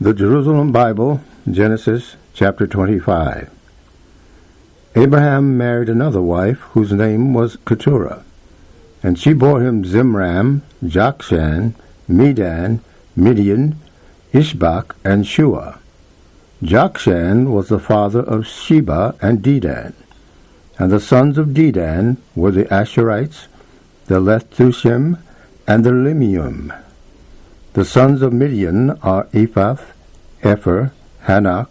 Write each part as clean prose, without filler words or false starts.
The Jerusalem Bible, Genesis chapter 25. Abraham married another wife whose name was Keturah, and she bore him Zimram, Jokshan, Medan, Midian, Ishbak, and Shua. Jokshan was the father of Sheba and Dedan, and the sons of Dedan were the Asherites, the Lethushim, and the Limeum. The sons of Midian are Ephah, Epher, Hanok,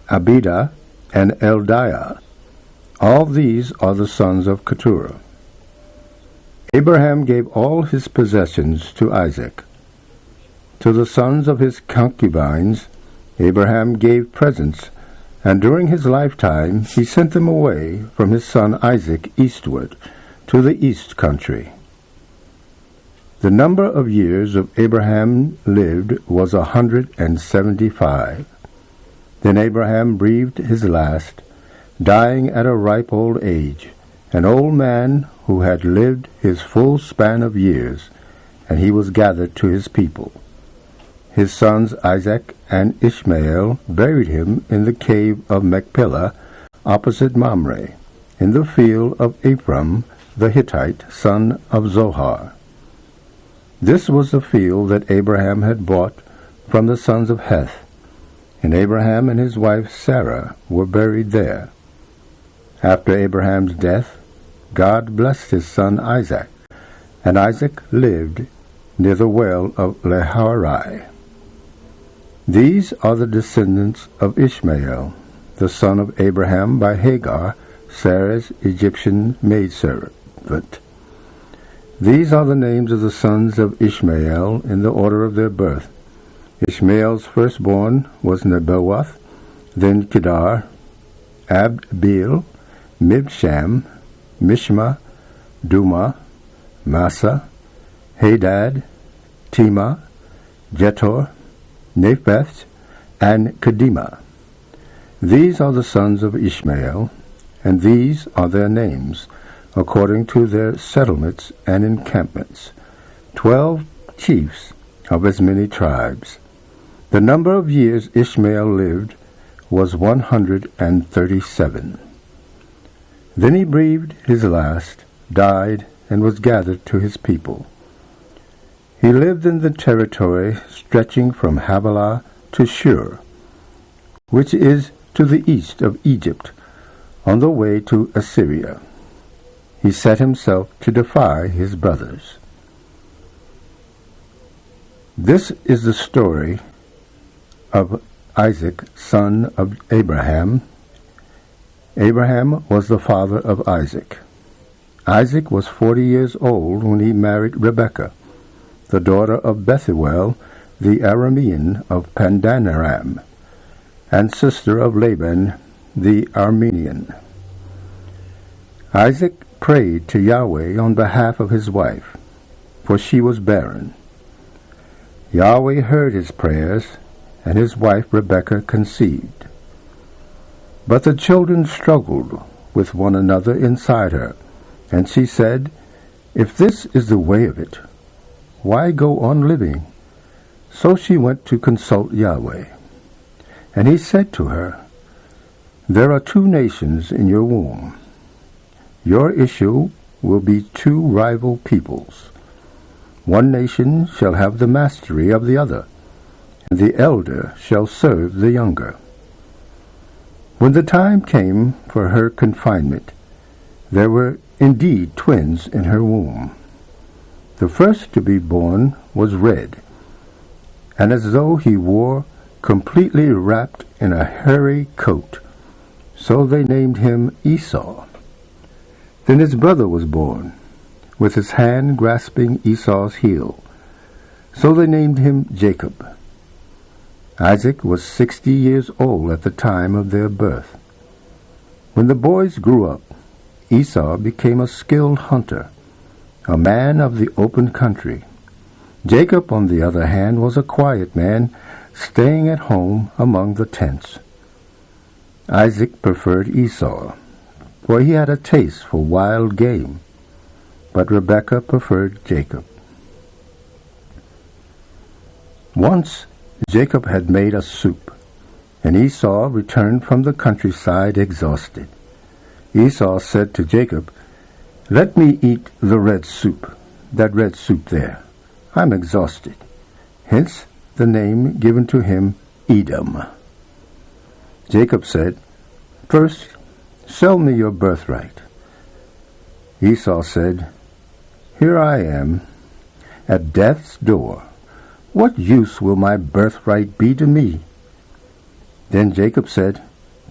Abida, and Eldiah. All these are the sons of Keturah. Abraham gave all his possessions to Isaac. To the sons of his concubines Abraham gave presents, and during his lifetime he sent them away from his son Isaac eastward to the east country. The number of years of Abraham lived was 175. Then Abraham breathed his last, dying at a ripe old age, an old man who had lived his full span of years, and he was gathered to his people. His sons Isaac and Ishmael buried him in the cave of Machpelah, opposite Mamre, in the field of Ephraim the Hittite, son of Zohar. This was the field that Abraham had bought from the sons of Heth, and Abraham and his wife Sarah were buried there. After Abraham's death, God blessed his son Isaac, and Isaac lived near the well of Leharai. These are the descendants of Ishmael, the son of Abraham by Hagar, Sarah's Egyptian maidservant. These are the names of the sons of Ishmael in the order of their birth. Ishmael's firstborn was Nebaioth, then Kedar, Abdeel, Mibsham, Mishma, Duma, Massa, Hadad, Tema, Jetor, Nepheth, and Kedema. These are the sons of Ishmael, and these are their names, according to their settlements and encampments, 12 chiefs of as many tribes. The number of years Ishmael lived was 137. Then he breathed his last, died, and was gathered to his people. He lived in the territory stretching from Havilah to Shur, which is to the east of Egypt, on the way to Assyria. He set himself to defy his brothers. This is the story of Isaac, son of Abraham. Abraham was the father of Isaac. Isaac was 40 years old when he married Rebekah, the daughter of Bethuel, the Aramean of Padanaram, and sister of Laban, the Aramean. Isaac prayed to Yahweh on behalf of his wife, for she was barren. Yahweh heard his prayers, and his wife Rebekah conceived. But the children struggled with one another inside her, and she said, "If this is the way of it, why go on living?" So she went to consult Yahweh. And he said to her, "There are 2 nations in your womb. Your issue will be 2 rival peoples. One nation shall have the mastery of the other, and the elder shall serve the younger." When the time came for her confinement, there were indeed twins in her womb. The first to be born was red, and as though he wore completely wrapped in a hairy coat, so they named him Esau. Then his brother was born, with his hand grasping Esau's heel, so they named him Jacob. Isaac was 60 years old at the time of their birth. When the boys grew up, Esau became a skilled hunter, a man of the open country. Jacob, on the other hand, was a quiet man, staying at home among the tents. Isaac preferred Esau, for he had a taste for wild game, but Rebekah preferred Jacob. Once Jacob had made a soup, and Esau returned from the countryside exhausted. Esau said to Jacob, "Let me eat the red soup, that red soup there. I'm exhausted." Hence the name given to him Edom. Jacob said, "First, sell me your birthright." Esau said, "Here I am, at death's door. What use will my birthright be to me?" Then Jacob said,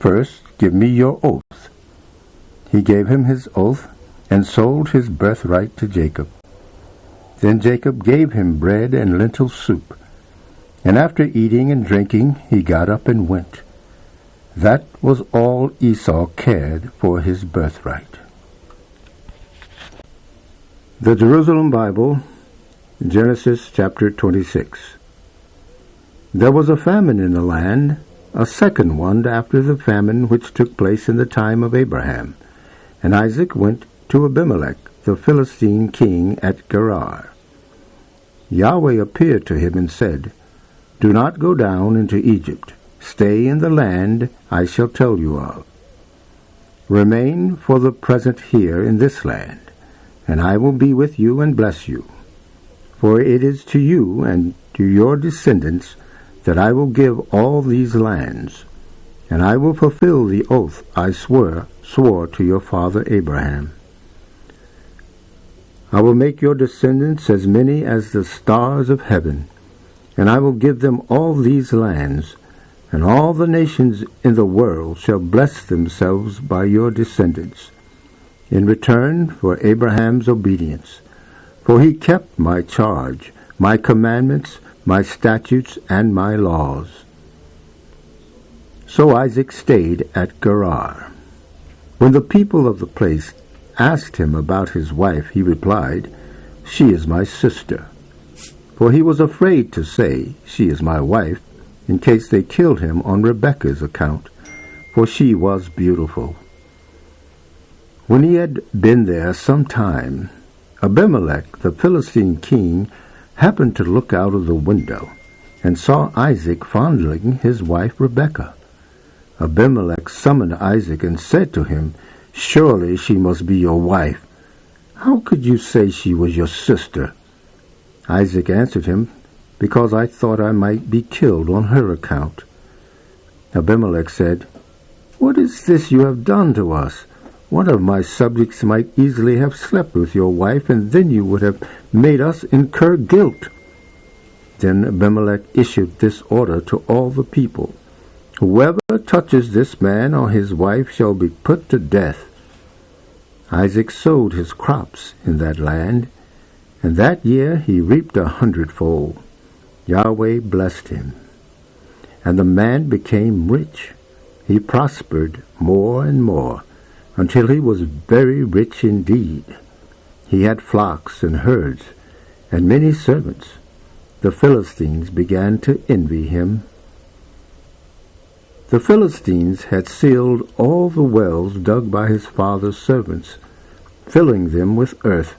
"First, give me your oath." He gave him his oath and sold his birthright to Jacob. Then Jacob gave him bread and lentil soup, and after eating and drinking he got up and went. That was all Esau cared for his birthright. The Jerusalem Bible, Genesis chapter 26. There was a famine in the land, a second one after the famine which took place in the time of Abraham. And Isaac went to Abimelech, the Philistine king, at Gerar. Yahweh appeared to him and said, "Do not go down into Egypt. Stay in the land I shall tell you of. Remain for the present here in this land, and I will be with you and bless you. For it is to you and to your descendants that I will give all these lands, and I will fulfill the oath I swore to your father Abraham. I will make your descendants as many as the stars of heaven, and I will give them all these lands, and all the nations in the world shall bless themselves by your descendants, in return for Abraham's obedience. For he kept my charge, my commandments, my statutes, and my laws." So Isaac stayed at Gerar. When the people of the place asked him about his wife, he replied, "She is my sister." For he was afraid to say, "She is my wife," in case they killed him on Rebekah's account, for she was beautiful. When he had been there some time, Abimelech, the Philistine king, happened to look out of the window and saw Isaac fondling his wife Rebekah. Abimelech summoned Isaac and said to him, "Surely she must be your wife. How could you say she was your sister?" Isaac answered him, "Because I thought I might be killed on her account." Abimelech said, "What is this you have done to us? One of my subjects might easily have slept with your wife, and then you would have made us incur guilt." Then Abimelech issued this order to all the people, "Whoever touches this man or his wife shall be put to death." Isaac sowed his crops in that land, and that year he reaped 100-fold. Yahweh blessed him, and the man became rich. He prospered more and more, until he was very rich indeed. He had flocks and herds, and many servants. The Philistines began to envy him. The Philistines had sealed all the wells dug by his father's servants, filling them with earth.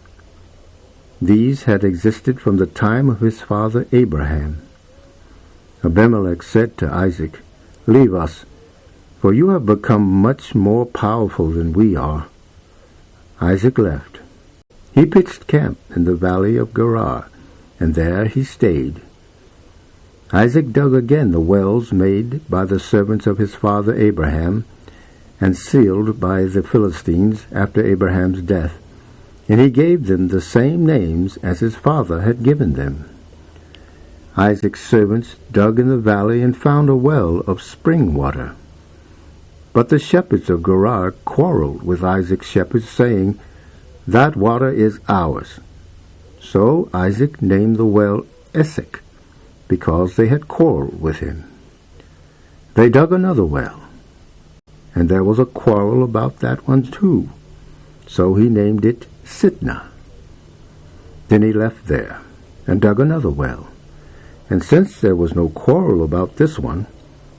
These had existed from the time of his father Abraham. Abimelech said to Isaac, "Leave us, for you have become much more powerful than we are." Isaac left. He pitched camp in the valley of Gerar, and there he stayed. Isaac dug again the wells made by the servants of his father Abraham, and sealed by the Philistines after Abraham's death, and he gave them the same names as his father had given them. Isaac's servants dug in the valley and found a well of spring water. But the shepherds of Gerar quarreled with Isaac's shepherds, saying, "That water is ours." So Isaac named the well Esek, because they had quarreled with him. They dug another well, and there was a quarrel about that one too. So he named it Sitnah. Then he left there and dug another well, and since there was no quarrel about this one,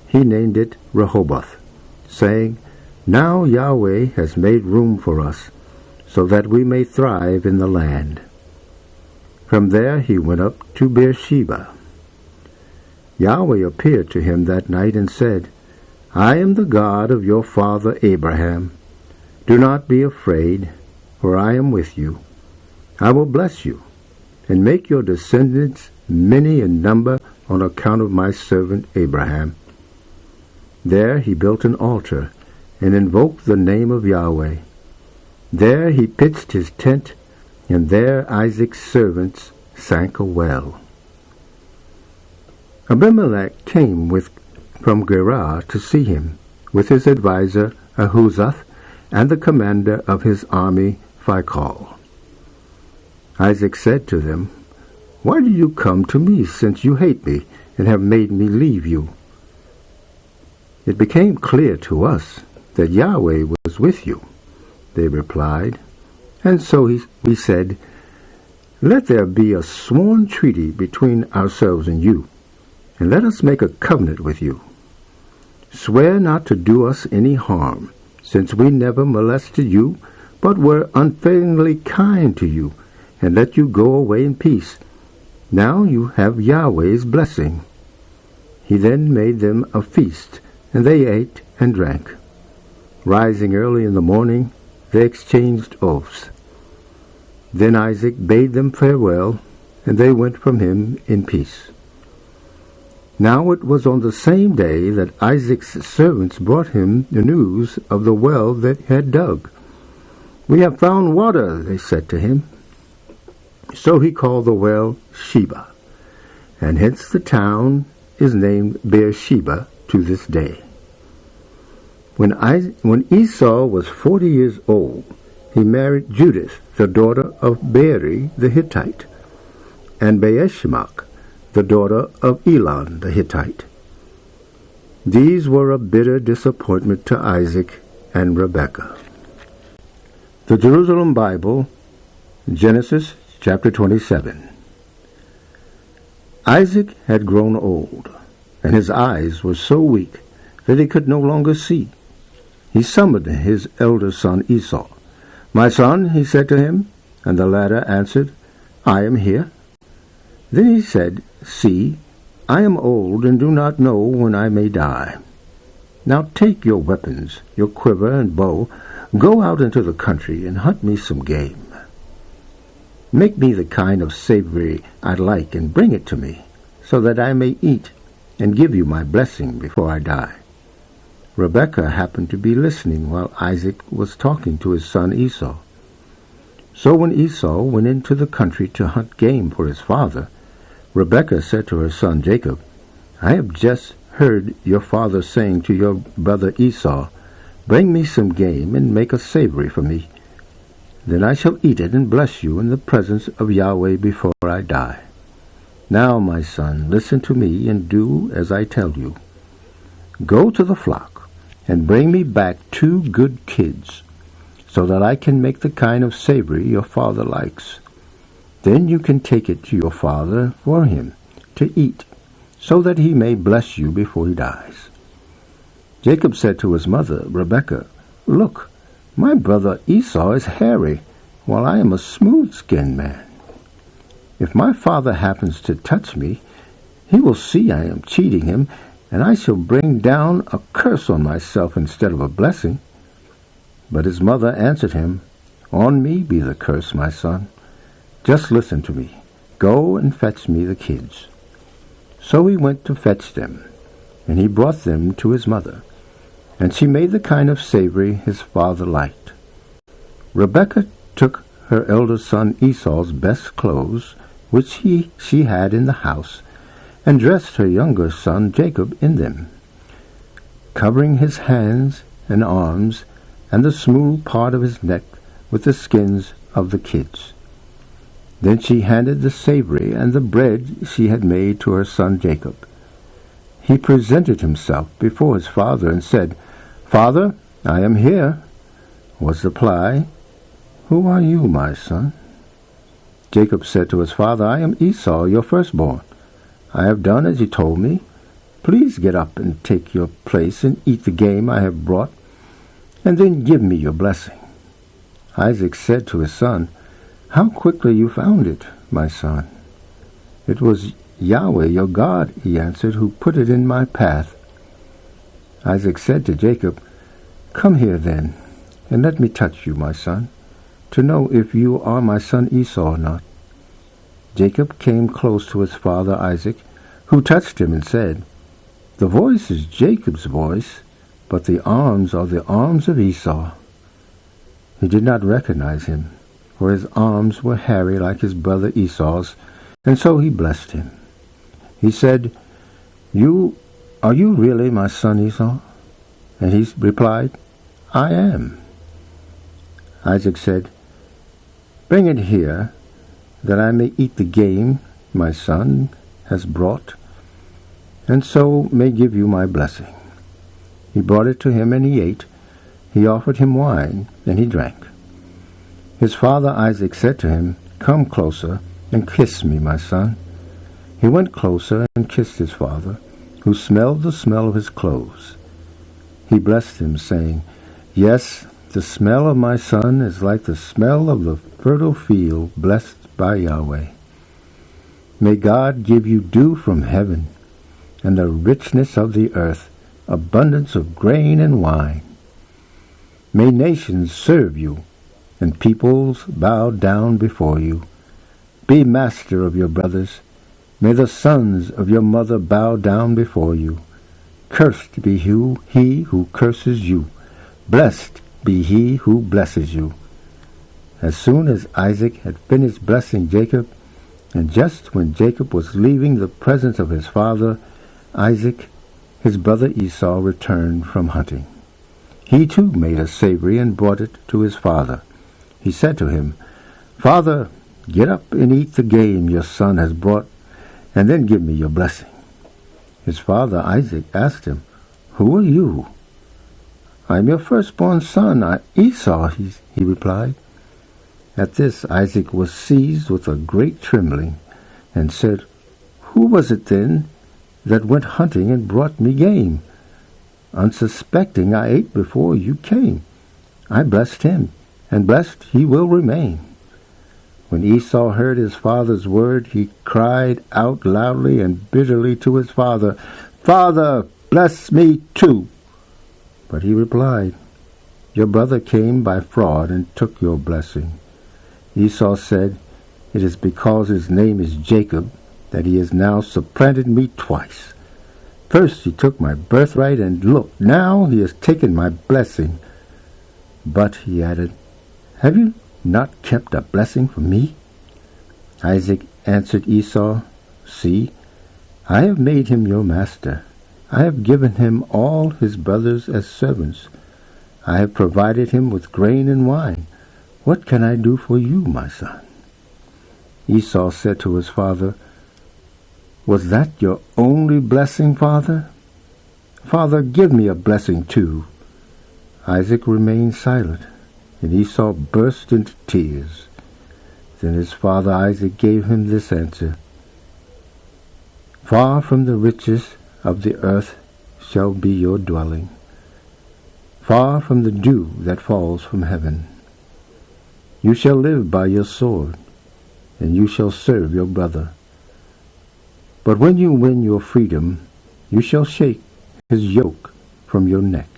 he named it Rehoboth, saying, "Now Yahweh has made room for us, so that we may thrive in the land." From there he went up to Beersheba. Yahweh appeared to him that night and said, I am the God of your father Abraham. Do not be afraid, for I am with you. I will bless you, and make your descendants many in number on account of my servant Abraham. There he built an altar, and invoked the name of Yahweh. There he pitched his tent, and there Isaac's servants sank a well. Abimelech came from Gerar to see him, with his adviser Ahuzath, and the commander of his army Phicol. Isaac said to them, Why do you come to me, since you hate me, and have made me leave you? It became clear to us that Yahweh was with you, they replied. And so we said, Let there be a sworn treaty between ourselves and you, and let us make a covenant with you. Swear not to do us any harm, since we never molested you, but were unfailingly kind to you, and let you go away in peace. Now you have Yahweh's blessing. He then made them a feast, and they ate and drank. Rising early in the morning, they exchanged oaths. Then Isaac bade them farewell, and they went from him in peace. Now it was on the same day that Isaac's servants brought him the news of the well that he had dug. We have found water, they said to him. So he called the well Sheba, and hence the town is named Beersheba to this day. When Esau was 40 years old, he married Judith, the daughter of Beeri the Hittite, and Baeshemach, the daughter of Elon the Hittite. These were a bitter disappointment to Isaac and Rebekah. The Jerusalem Bible, Genesis chapter 27. Isaac had grown old, and his eyes were so weak that he could no longer see. He summoned his elder son Esau. My son, he said to him, and the latter answered, I am here. Then he said, See, I am old and do not know when I may die. Now take your weapons, your quiver and bow, go out into the country and hunt me some game. Make me the kind of savory I like and bring it to me, so that I may eat and give you my blessing before I die. Rebekah happened to be listening while Isaac was talking to his son Esau. So when Esau went into the country to hunt game for his father, Rebekah said to her son Jacob, I have just heard your father saying to your brother Esau, Bring me some game and make a savory for me. Then I shall eat it and bless you in the presence of Yahweh before I die. Now, my son, listen to me and do as I tell you. Go to the flock and bring me back 2 good kids, so that I can make the kind of savory your father likes. Then you can take it to your father for him to eat, so that he may bless you before he dies. Jacob said to his mother, Rebekah, Look, my brother Esau is hairy, while I am a smooth-skinned man. If my father happens to touch me, he will see I am cheating him, and I shall bring down a curse on myself instead of a blessing. But his mother answered him, On me be the curse, my son. Just listen to me. Go and fetch me the kids. So he went to fetch them, and he brought them to his mother, and she made the kind of savory his father liked. Rebekah took her elder son Esau's best clothes, which she had in the house, and dressed her younger son Jacob in them, covering his hands and arms and the smooth part of his neck with the skins of the kids. Then she handed the savory and the bread she had made to her son Jacob. He presented himself before his father and said, Father, I am here. Was the reply, Who are you, my son? Jacob said to his father, I am Esau, your firstborn. I have done as you told me. Please get up and take your place and eat the game I have brought, and then give me your blessing. Isaac said to his son, How quickly you found it, my son. It was Yahweh your God," he answered, "who put it in my path." Isaac said to Jacob, "Come here then, and let me touch you, my son, to know if you are my son Esau or not." Jacob came close to his father Isaac, who touched him and said, "The voice is Jacob's voice, but the arms are the arms of Esau." He did not recognize him, for his arms were hairy like his brother Esau's, and so he blessed him. He said, Are you really my son Esau?" And he replied, "I am." Isaac said, "Bring it here, that I may eat the game my son has brought, and so may give you my blessing." He brought it to him, and he ate. He offered him wine, and he drank. His father Isaac said to him, "Come closer, and kiss me, my son." He went closer and kissed his father, who smelled the smell of his clothes. He blessed him, saying, "Yes, the smell of my son is like the smell of the fertile field blessed by Yahweh. May God give you dew from heaven, and the richness of the earth, abundance of grain and wine. May nations serve you, and peoples bow down before you. Be master of your brothers. May the sons of your mother bow down before you. Cursed be he who curses you. Blessed be he who blesses you." As soon as Isaac had finished blessing Jacob, and just when Jacob was leaving the presence of his father, Isaac, his brother Esau, returned from hunting. He too made a savory and brought it to his father. He said to him, "Father, get up and eat the game your son has brought, and then give me your blessing." His father Isaac asked him, "Who are you?" "I am your firstborn son, Esau," he replied. At this Isaac was seized with a great trembling, and said, "Who was it then that went hunting and brought me game? Unsuspecting I ate before you came. I blessed him, and blessed he will remain." When Esau heard his father's word, he cried out loudly and bitterly to his father, "Father, bless me too." But he replied, "Your brother came by fraud and took your blessing." Esau said, "It is because his name is Jacob that he has now supplanted me twice. First he took my birthright, and look, now he has taken my blessing." "But," he added, "have you not kept a blessing for me?" Isaac answered Esau, "See, I have made him your master. I have given him all his brothers as servants. I have provided him with grain and wine. What can I do for you, my son?" Esau said to his father, "Was that your only blessing, father? Father, give me a blessing too." Isaac remained silent, and Esau burst into tears. Then his father Isaac gave him this answer, "Far from the riches of the earth shall be your dwelling, far from the dew that falls from heaven. You shall live by your sword, and you shall serve your brother. But when you win your freedom, you shall shake his yoke from your neck."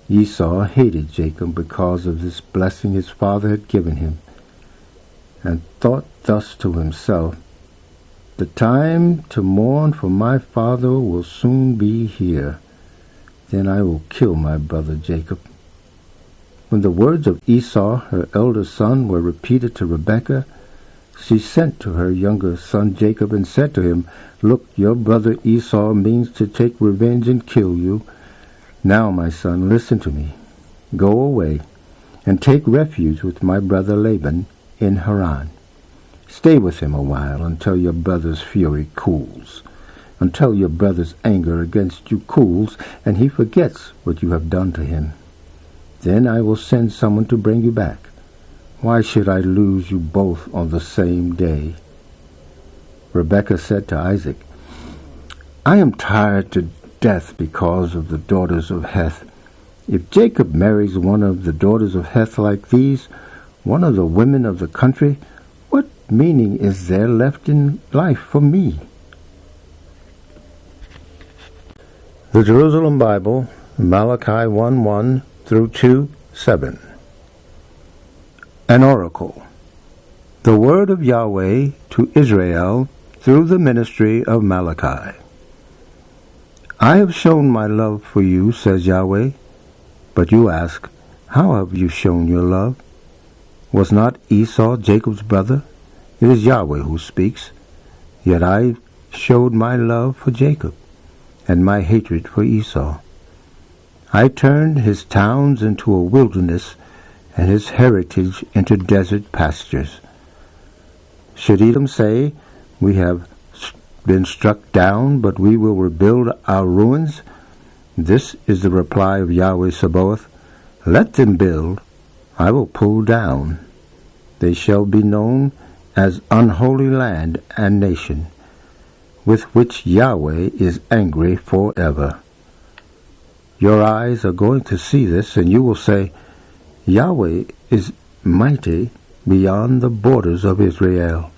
Esau hated Jacob because of this blessing his father had given him, and thought thus to himself, "The time to mourn for my father will soon be here. Then I will kill my brother Jacob." When the words of Esau, her elder son, were repeated to Rebekah, she sent to her younger son Jacob and said to him, "Look, your brother Esau means to take revenge and kill you. Now, my son, listen to me. Go away and take refuge with my brother Laban in Haran. Stay with him a while until your brother's fury cools, until your brother's anger against you cools, and he forgets what you have done to him. Then I will send someone to bring you back. Why should I lose you both on the same day?" Rebekah said to Isaac, "I am tired to death because of the daughters of Heth. If Jacob marries one of the daughters of Heth like these, one of the women of the country, what meaning is there left in life for me? The Jerusalem Bible, Malachi 1:1 through 2:7. An oracle. The word of Yahweh to Israel through the ministry of Malachi. I have shown my love for you, says Yahweh. But you ask, how have you shown your love? Was not Esau Jacob's brother? It is Yahweh who speaks. Yet I showed my love for Jacob, and my hatred for Esau. I turned his towns into a wilderness, and his heritage into desert pastures. Should Edom say, we have been struck down, but we will rebuild our ruins? This is the reply of Yahweh Sabaoth. Let them build, I will pull down. They shall be known as unholy land and nation, with which Yahweh is angry forever. Your eyes are going to see this, and you will say, Yahweh is mighty beyond the borders of Israel.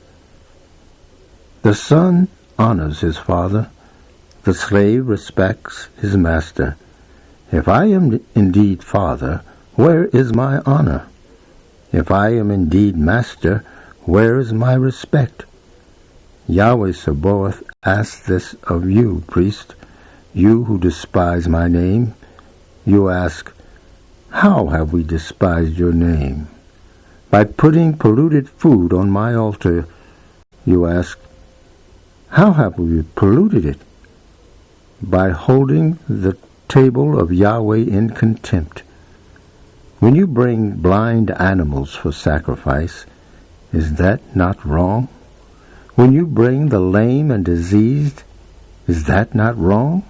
The son honors his father. The slave respects his master. If I am indeed father, where is my honor? If I am indeed master, where is my respect? Yahweh Sabaoth asks this of you, priest, you who despise my name. You ask, how have we despised your name? By putting polluted food on my altar. You ask, how have we polluted it? By holding the table of Yahweh in contempt. When you bring blind animals for sacrifice, is that not wrong? When you bring the lame and diseased, is that not wrong?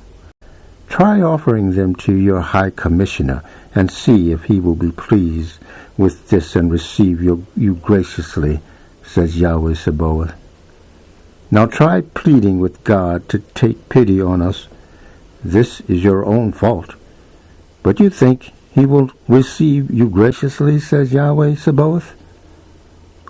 Try offering them to your high commissioner, and see if he will be pleased with this and receive you graciously, says Yahweh Sabaoth. Now try pleading with God to take pity on us. This is your own fault. But you think he will receive you graciously, says Yahweh Sabaoth?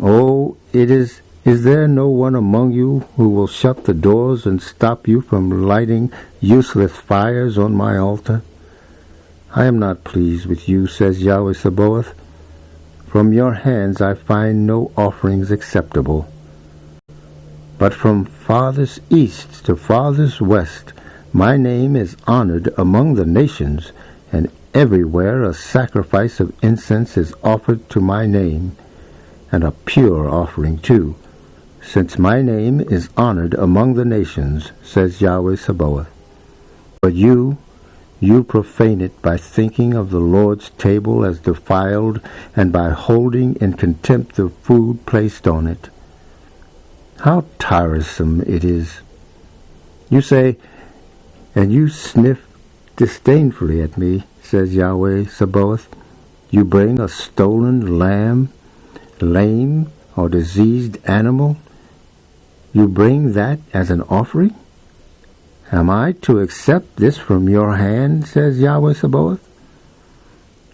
Oh, is there no one among you who will shut the doors and stop you from lighting useless fires on my altar? I am not pleased with you, says Yahweh Sabaoth. From your hands I find no offerings acceptable. But from farthest east to farthest west, my name is honored among the nations, and everywhere a sacrifice of incense is offered to my name, and a pure offering too, since my name is honored among the nations, says Yahweh Sabaoth. But you profane it by thinking of the Lord's table as defiled, and by holding in contempt the food placed on it. How tiresome it is! You say, and you sniff disdainfully at me, says Yahweh Sabaoth. You bring a stolen lamb, lame or diseased animal. You bring that as an offering? Am I to accept this from your hand, says Yahweh Sabaoth?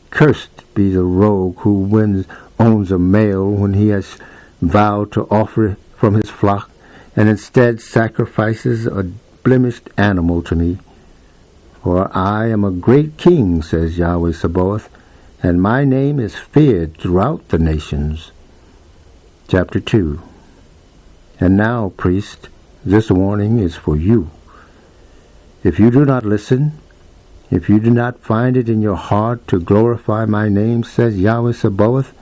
Cursed be the rogue who owns a male when he has vowed to offer from his flock, and instead sacrifices a blemished animal to me. For I am a great king, says Yahweh Sabaoth, and my name is feared throughout the nations. Chapter 2. And now, priest, this warning is for you. If you do not listen, if you do not find it in your heart to glorify my name, says Yahweh Sabaoth,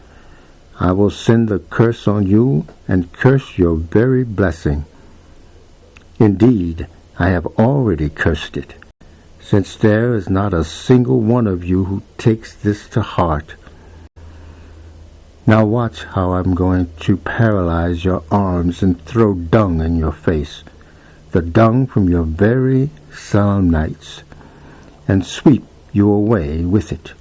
I will send the curse on you and curse your very blessing. Indeed, I have already cursed it, since there is not a single one of you who takes this to heart. Now watch how I'm going to paralyze your arms and throw dung in your face, the dung from your very solemn nights, and sweep you away with it.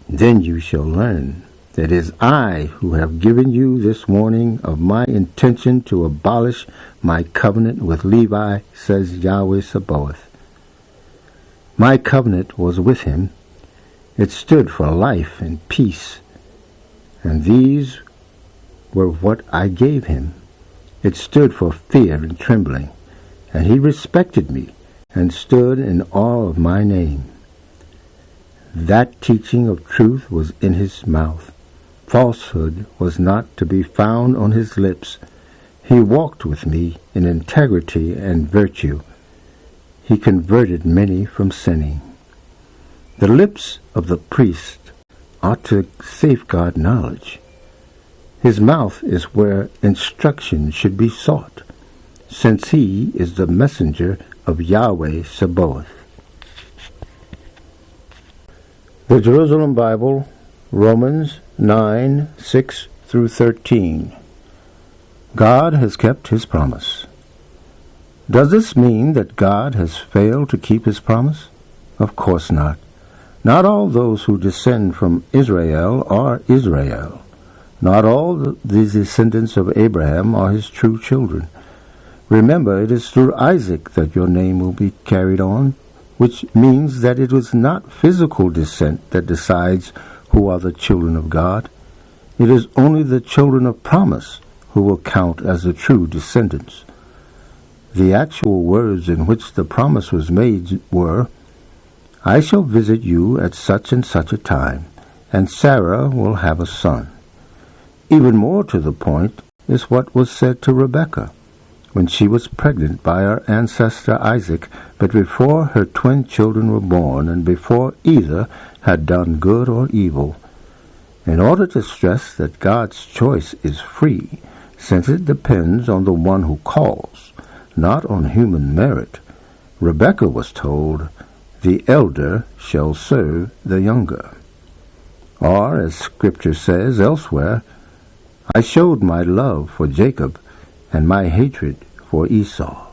Then you shall learn that it is I who have given you this warning of my intention to abolish my covenant with Levi, says Yahweh Sabaoth. My covenant was with him. It stood for life and peace, and these were what I gave him. It stood for fear and trembling, and he respected me and stood in awe of my name. That teaching of truth was in his mouth. Falsehood was not to be found on his lips. He walked with me in integrity and virtue. He converted many from sinning. The lips of the priest ought to safeguard knowledge. His mouth is where instruction should be sought, since he is the messenger of Yahweh Sabaoth. The Jerusalem Bible, Romans 9:6-13. God has kept his promise. Does this mean that God has failed to keep his promise? Of course not. Not all those who descend from Israel are Israel. Not all the descendants of Abraham are his true children. Remember, it is through Isaac that your name will be carried on, which means that it is not physical descent that decides who are the children of God. It is only the children of promise who will count as the true descendants. The actual words in which the promise was made were, "I shall visit you at such and such a time, and Sarah will have a son." Even more to the point is what was said to Rebekah when she was pregnant by her ancestor Isaac, but before her twin children were born and before either had done good or evil. In order to stress that God's choice is free, since it depends on the one who calls, not on human merit, Rebekah was told, "The elder shall serve the younger." Or, as Scripture says elsewhere, "I showed my love for Jacob and my hatred for Esau."